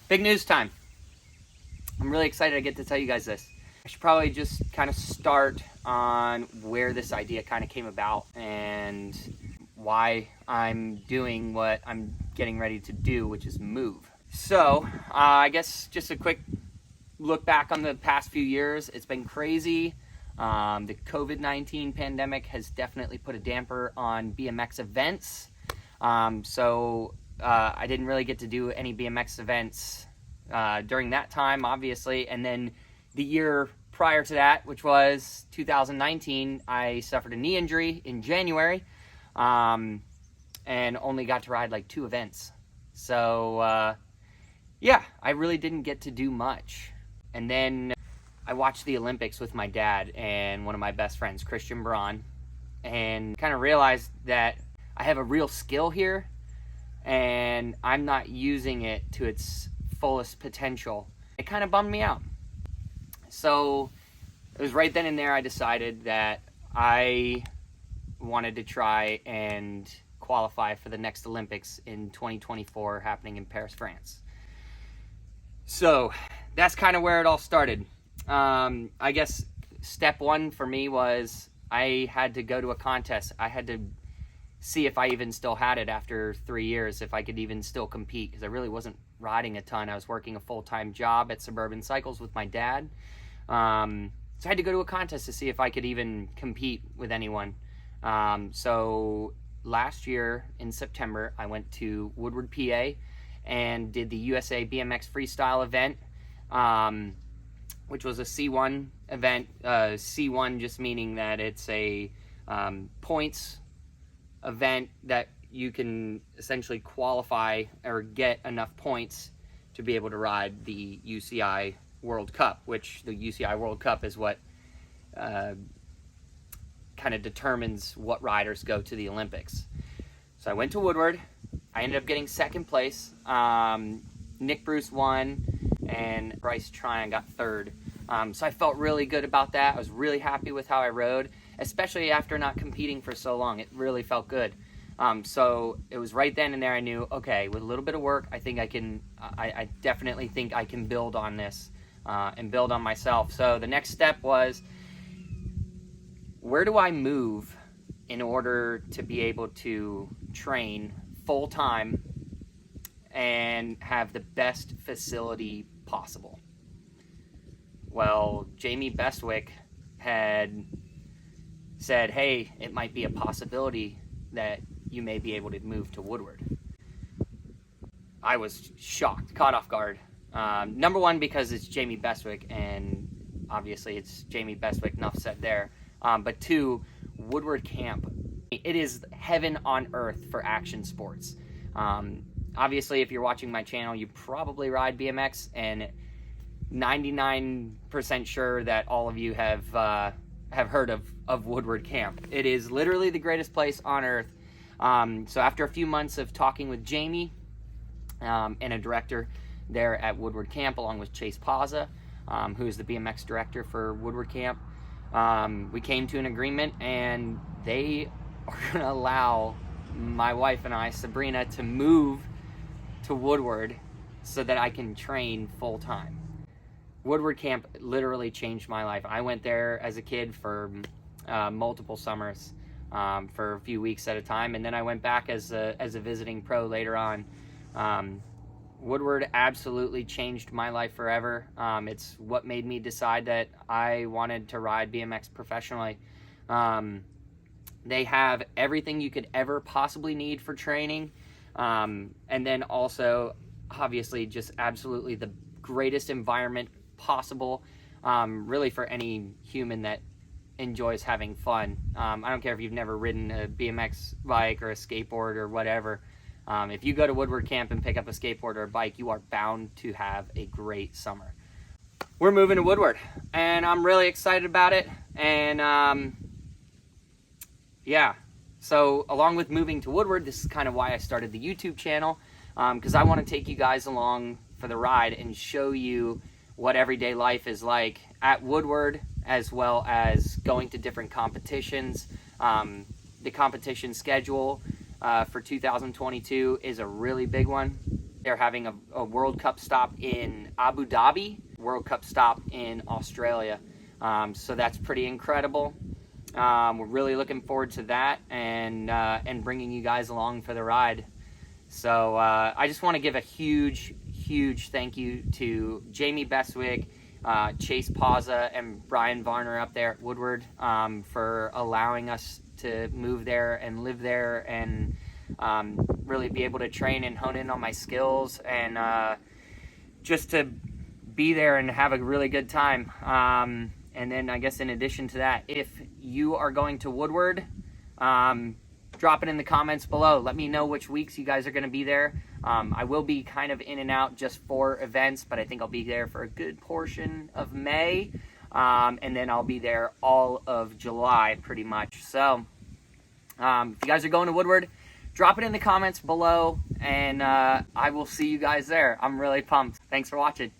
Big news time. I'm really excited I get to tell you guys this. I should probably just kind of start on where this idea kind of came about and why I'm doing what I'm getting ready to do, which is move. So, I guess just a quick look back on the past few years. It's been crazy. The COVID-19 pandemic has definitely put a damper on BMX events. I didn't really get to do any BMX events during that time, obviously. And then the year prior to that, which was 2019, I suffered a knee injury in January and only got to ride like 2 events. So, yeah, I really didn't get to do much. And then I watched the Olympics with my dad and one of my best friends, Christian Braun, and kind of realized that I have a real skill here and I'm not using it to its fullest potential. It kind of bummed me out. So it was right then and there I decided that I wanted to try and qualify for the next Olympics in 2024 happening in Paris, France. So that's kind of where it all started. I guess step one for me was I had to go to a contest. I had to see if I even still had it after 3 years, if I could even still compete, because I really wasn't riding a ton. I was working a full-time job at Suburban Cycles with my dad. So I had to go to a contest to see if I could even compete with anyone. So last year in September, I went to Woodward, PA, and did the USA BMX Freestyle event, which was a C1 event. C1 just meaning that it's a points event that you can essentially qualify or get enough points to be able to ride the UCI World Cup, which the UCI World Cup is what kind of determines what riders go to the Olympics. So I went to Woodward. I ended up getting second place. Nick Bruce won, and Bryce Tryon got third. So I felt really good about that. I was really happy with how I rode, especially after not competing for so long. It really felt good. So it was right then and there I knew, okay, with a little bit of work, I think I can, I definitely think I can build on this and build on myself. So the next step was, where do I move in order to be able to train full-time and have the best facility possible? Well, Jamie Bestwick had said, hey, it might be a possibility that you may be able to move to Woodward. I was shocked, caught off guard. Number one, because it's Jamie Bestwick, and obviously it's Jamie Bestwick, enough said there. But two, Woodward Camp. It is heaven on earth for action sports. Obviously, if you're watching my channel, you probably ride BMX, and 99% sure that all of you have heard of Woodward Camp. It is literally the greatest place on earth. So after a few months of talking with Jamie and a director there at Woodward Camp, along with Chase Paza, who is the BMX director for Woodward Camp, we came to an agreement, and they are going to allow my wife and I, Sabrina, to move to Woodward so that I can train full time. Woodward Camp literally changed my life. I went there as a kid for multiple summers, for a few weeks at a time, and then I went back as a visiting pro later on. Woodward absolutely changed my life forever. It's what made me decide that I wanted to ride BMX professionally. They have everything you could ever possibly need for training, and then also, obviously, just absolutely the greatest environment possible, really for any human that enjoys having fun. I don't care if you've never ridden a BMX bike or a skateboard or whatever. If you go to Woodward Camp and pick up a skateboard or a bike, you are bound to have a great summer. We're moving to Woodward, and I'm really excited about it. And yeah, so along with moving to Woodward, this is kind of why I started the YouTube channel, because I want to take you guys along for the ride and show you what everyday life is like at Woodward, as well as going to different competitions. The competition schedule for 2022 is a really big one. They're having a World Cup stop in Abu Dhabi, World Cup stop in Australia. So that's pretty incredible. We're really looking forward to that and bringing you guys along for the ride. So I just want to give a huge thank you to Jamie Beswick, Chase Pauza, and Brian Varner up there at Woodward for allowing us to move there and live there and really be able to train and hone in on my skills and just to be there and have a really good time. And then I guess in addition to that, if you are going to Woodward, drop it in the comments below. Let me know which weeks you guys are going to be there. I will be kind of in and out just for events, but I think I'll be there for a good portion of May. And then I'll be there all of July pretty much. So if you guys are going to Woodward, drop it in the comments below, and I will see you guys there. I'm really pumped. Thanks for watching.